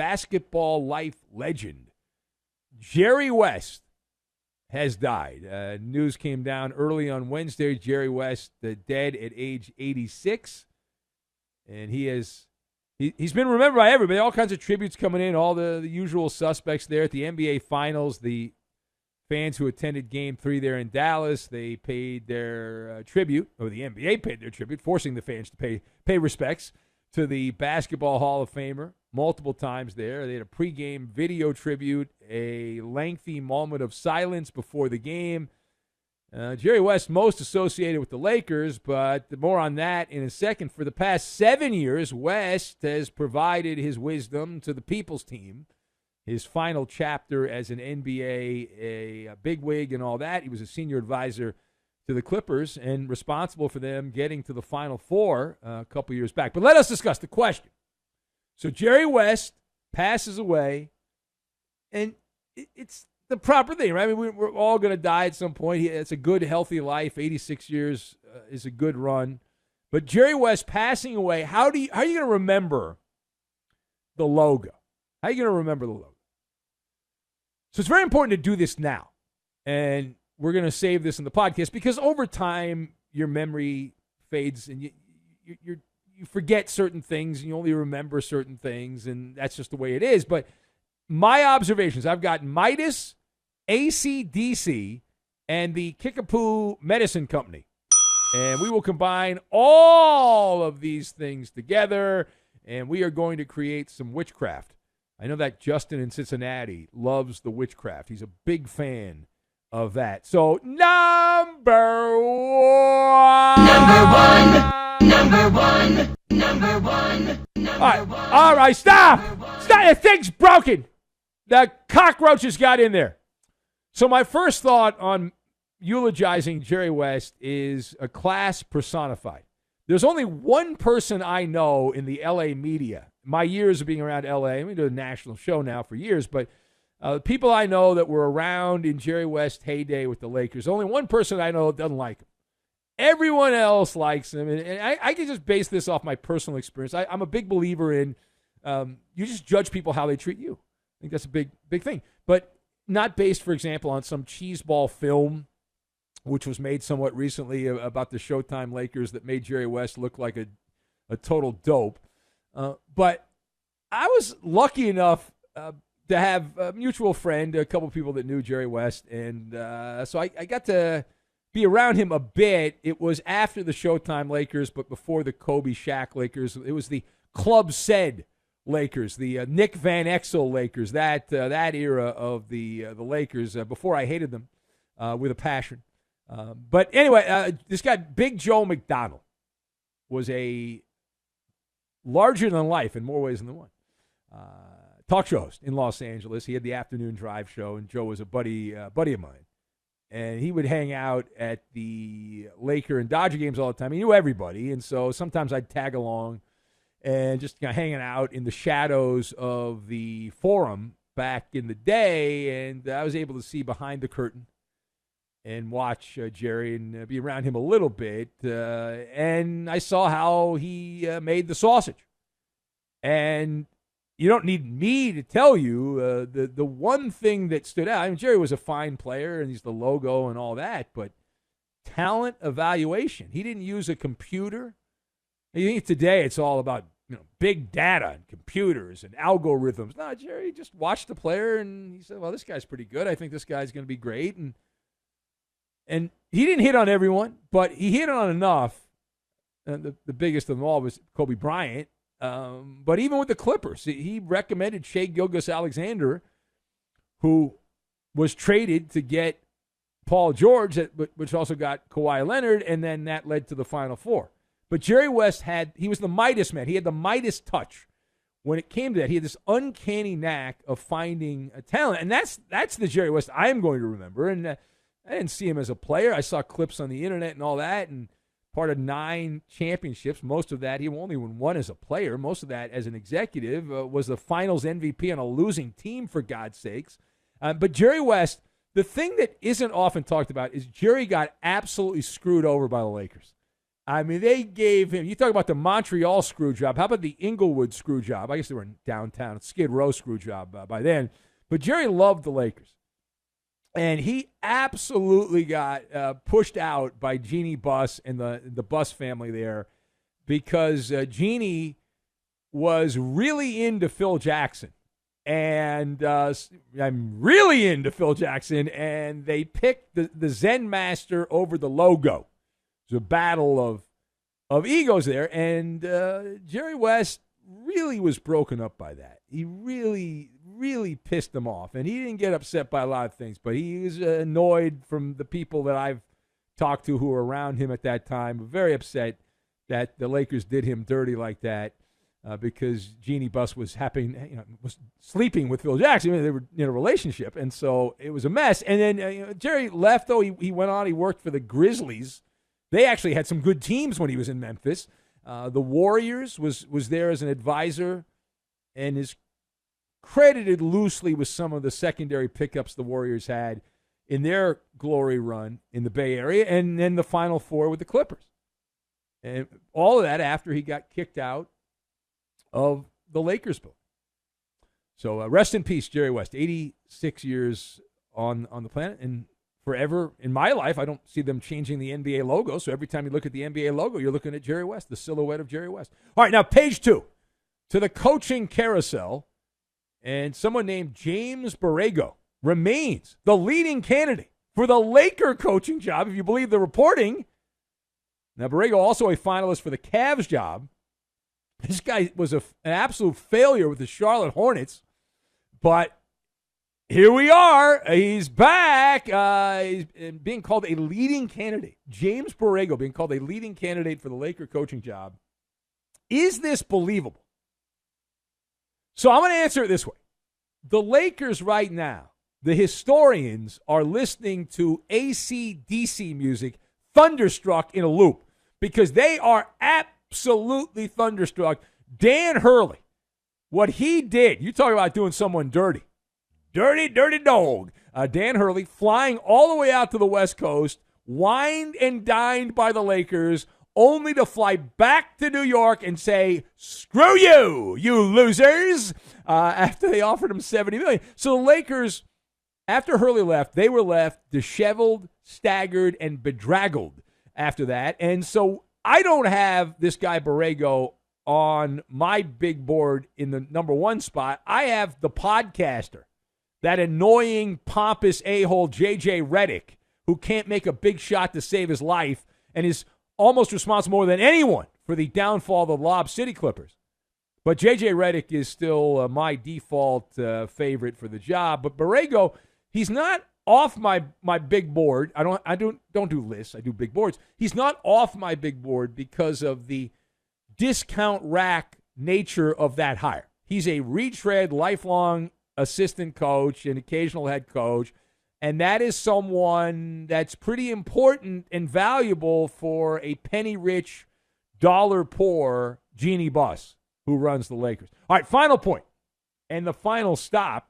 basketball life legend, Jerry West, has died. News came down early on Wednesday. Jerry West dead at age 86. And he's been remembered by everybody. All kinds of tributes coming in, all the usual suspects there at the NBA Finals. The fans who attended Game 3 there in Dallas, they paid their tribute, or the NBA paid their tribute, forcing the fans to pay respects to the Basketball Hall of Famer multiple times there. They had a pregame video tribute, a lengthy moment of silence before the game. Jerry West most associated with the Lakers, but more on that in a second. For the past 7 years, West has provided his wisdom to the People's Team. His final chapter as an NBA, a bigwig and all that. He was a senior advisor to the Clippers and responsible for them getting to the Final Four a couple years back. But let us discuss the question. So Jerry West passes away, and it's the proper thing, right? I mean, we're all going to die at some point. It's a good, healthy life. 86 years is a good run. But Jerry West passing away, how are you going to remember the logo? How are you going to remember the logo? So it's very important to do this now. And we're going to save this in the podcast because over time, your memory fades and you forget certain things and you only remember certain things, and that's just the way it is. But my observations, I've got Midas, AC/DC, and the Kickapoo Medicine Company. And we will combine all of these things together, and we are going to create some witchcraft. I know that Justin in Cincinnati loves the witchcraft. He's a big fan of that. So, number one. All right, stop. The thing's broken. The cockroaches got in there. So my first thought on eulogizing Jerry West is a class personified. There's only one person I know in the L.A. media. My years of being around L.A., we do a national show now for years, but people I know that were around in Jerry West's heyday with the Lakers, only one person I know that doesn't like him. Everyone else likes him, and I can just base this off my personal experience. I'm a big believer in you just judge people how they treat you. I think that's a big thing, but not based, for example, on some cheeseball film which was made somewhat recently about the Showtime Lakers that made Jerry West look like a total dope. But I was lucky enough to have a mutual friend, a couple of people that knew Jerry West, and so I got to be around him a bit. It was after the Showtime Lakers, but before the Kobe Shaq Lakers. It was the Club Said Lakers, the Nick Van Exel Lakers, that era of the Lakers, before I hated them with a passion. But anyway, this guy, Big Joe McDonald, was a larger-than-life in more ways than one talk show host in Los Angeles. He had the afternoon drive show, and Joe was a buddy of mine. And he would hang out at the Laker and Dodger games all the time. He knew everybody, and so sometimes I'd tag along and just hanging out in the shadows of the Forum back in the day, and I was able to see behind the curtain and watch Jerry and be around him a little bit. And I saw how he made the sausage. And you don't need me to tell you the one thing that stood out. I mean, Jerry was a fine player, and he's the logo and all that, but talent evaluation. He didn't use a computer. You think today it's all about big data and computers and algorithms. No, Jerry just watched the player, and he said, well, this guy's pretty good. I think this guy's going to be great. And he didn't hit on everyone, but he hit on enough. And the biggest of them all was Kobe Bryant. But even with the Clippers, he recommended Shai Gilgeous-Alexander, who was traded to get Paul George, which also got Kawhi Leonard, and then that led to the Final Four. But Jerry West he was the Midas man. He had the Midas touch. When it came to that, he had this uncanny knack of finding a talent. And that's the Jerry West I am going to remember. And I didn't see him as a player. I saw clips on the internet and all that, and part of 9 championships. Most of that, he only won one as a player. Most of that as an executive was the finals MVP on a losing team, for God's sakes. But Jerry West, the thing that isn't often talked about is Jerry got absolutely screwed over by the Lakers. I mean, they gave him, you talk about the Montreal screw job. How about the Inglewood screw job? I guess they were in downtown. Skid Row screw job by then. But Jerry loved the Lakers. And he absolutely got pushed out by Jeannie Buss and the Buss family there because Jeannie was really into Phil Jackson. And I'm really into Phil Jackson. And they picked the Zen Master over the logo. It was a battle of egos there. And Jerry West really was broken up by that. He really pissed him off. And he didn't get upset by a lot of things, but he was annoyed from the people that I've talked to who were around him at that time. Very upset that the Lakers did him dirty like that because Jeannie Buss was was sleeping with Phil Jackson. I mean, they were in a relationship, and so it was a mess. And then Jerry left, though. He went on. He worked for the Grizzlies. They actually had some good teams when he was in Memphis. The Warriors was there as an advisor and is credited loosely with some of the secondary pickups the Warriors had in their glory run in the Bay Area, and then the Final Four with the Clippers. And all of that after he got kicked out of the Lakers building. So rest in peace, Jerry West. 86 years on the planet, and forever in my life, I don't see them changing the NBA logo. So every time you look at the NBA logo, you're looking at Jerry West, the silhouette of Jerry West. All right, now page 2 to the coaching carousel. And someone named James Borrego remains the leading candidate for the Laker coaching job, if you believe the reporting. Now, Borrego also a finalist for the Cavs job. This guy was an absolute failure with the Charlotte Hornets. But here we are. He's back. He's being called a leading candidate. James Borrego being called a leading candidate for the Laker coaching job. Is this believable? So I'm going to answer it this way. The Lakers right now, the historians are listening to AC/DC music, thunderstruck in a loop, because they are absolutely thunderstruck. Dan Hurley, what he did, you talk about doing someone dirty. Dirty, dirty dog. Dan Hurley flying all the way out to the West Coast, wined and dined by the Lakers, only to fly back to New York and say, screw you, you losers, after they offered him $70 million. So the Lakers, after Hurley left, they were left disheveled, staggered, and bedraggled after that. And so I don't have this guy Borrego on my big board in the number 1 spot. I have the podcaster, that annoying, pompous a-hole J.J. Redick, who can't make a big shot to save his life and is almost responsible more than anyone for the downfall of the Lob City Clippers. But J.J. Redick is still my default favorite for the job. But Borrego, he's not off my big board. I don't do lists. I do big boards. He's not off my big board because of the discount rack nature of that hire. He's a retread, lifelong assistant coach, an occasional head coach. And that is someone that's pretty important and valuable for a penny-rich, dollar-poor Jeannie Buss, who runs the Lakers. All right, final point. And the final stop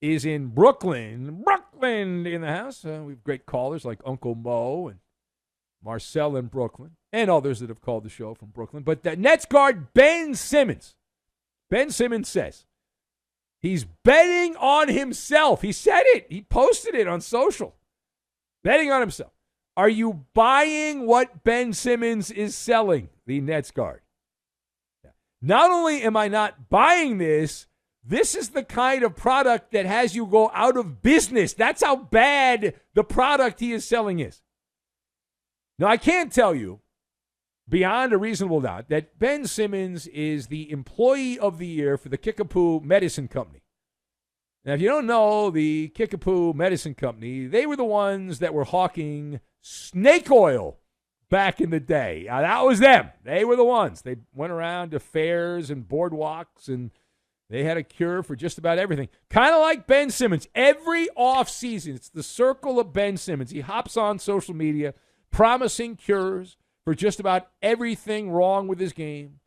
is in Brooklyn. Brooklyn in the house. We have great callers like Uncle Mo and Marcel in Brooklyn, and others that have called the show from Brooklyn. But the Nets guard Ben Simmons. Ben Simmons says, he's betting on himself. He said it. He posted it on social. Betting on himself. Are you buying what Ben Simmons is selling, the Nets guard? Not only am I not buying this, this is the kind of product that has you go out of business. That's how bad the product he is selling is. Now, I can't tell you beyond a reasonable doubt that Ben Simmons is the employee of the year for the Kickapoo Medicine Company. Now, if you don't know the Kickapoo Medicine Company, they were the ones that were hawking snake oil back in the day. That was them. They were the ones. They went around to fairs and boardwalks, and they had a cure for just about everything. Kind of like Ben Simmons. Every offseason, it's the circle of Ben Simmons. He hops on social media promising cures for just about everything wrong with his game.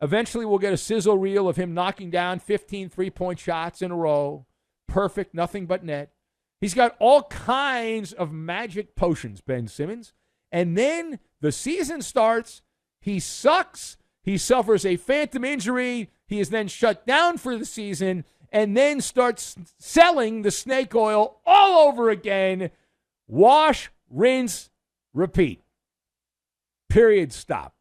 Eventually, we'll get a sizzle reel of him knocking down 15 three-point shots in a row. Perfect, nothing but net. He's got all kinds of magic potions, Ben Simmons. And then the season starts. He sucks. He suffers a phantom injury. He is then shut down for the season and then starts selling the snake oil all over again. Wash, rinse, repeat. Period, stop.